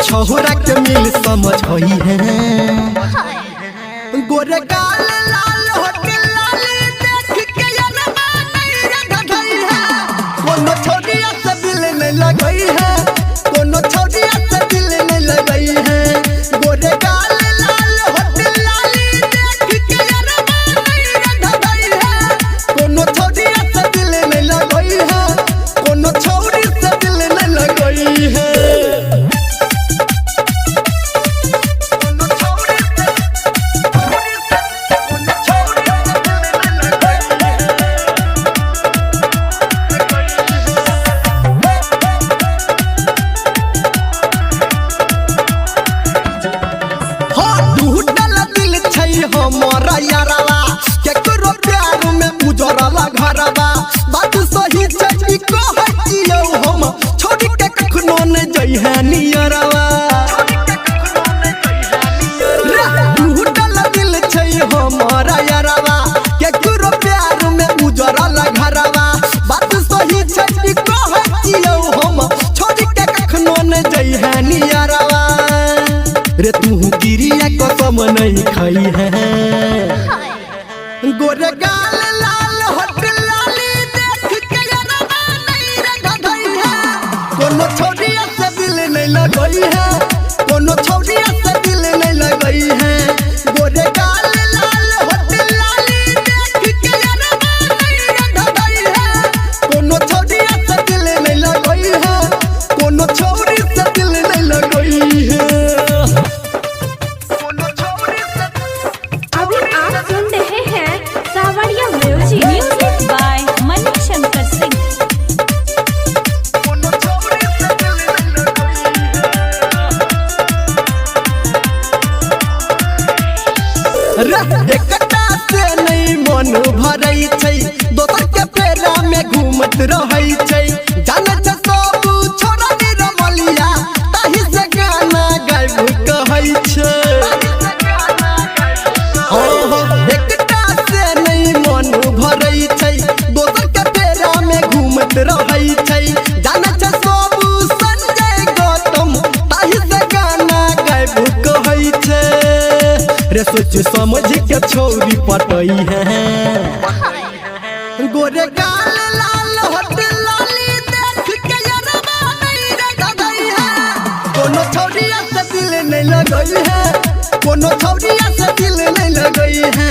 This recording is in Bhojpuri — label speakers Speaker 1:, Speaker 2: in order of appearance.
Speaker 1: छहुरा के मिल समझ होई है। गोरे गाल लाल होट लाल देख के यनमा नहीं रगई है। कोनो छोरिया से दिल नहीं लगई है, कोनो छोरिया से दिल नहीं लगई है। गोरे गाल लाल होट लाल देख के यनमा नहीं रगई है। कोनो छोरिया से दिल नहीं लगई है, कोनो छोरी से दिल नहीं लगई है। हमारा यारवा केकरो प्यार में उजरला घरवा। बात सही छै कहतियौ हम छोड़ के कखनो न जइहे नियरवा। टूटल दिल छै हमारा यारवा केकरो प्यार में उजरला घरवा। बात सही छै कहतियौ हम छोड़ के कखनो न जइहे नियरवा। रे तू गिरिया कसम नहीं खाई है। गोरे गाल लाल होट लाल देख के यरमा नहीं रगई है। कोनो छोरिया से दिल नहीं लगई है, कोनो छोरिया से दिल नहीं लगई है। गोरे गाल लाल होट लाल देख के यरमा नहीं रगई है। कोनो छोरिया से दिल नहीं लगई है, कोनो छोरी से दिल नहीं लगई है। एकटा से नहीं मन भरई छै, दोसर के फेरा में घूमत रहई छै। जाने छ सब छोरा निरमलिया ताहि से गाना गाइब कहई छै। एकटा से नहीं मन भरई छै, दोसर के फेरा में घूमत रहई छै। जाने छ सब संजय गौतम ताहि से गाना गाइब कहई छै। रे सोच समझ के छोरी पटई है। गोरे गाल लाल होट लाल देख के यरमा नहीं रगई है। कोनो छोरिया से दिल नहीं लगई है, कोनो छोरिया से दिल नहीं लगई है।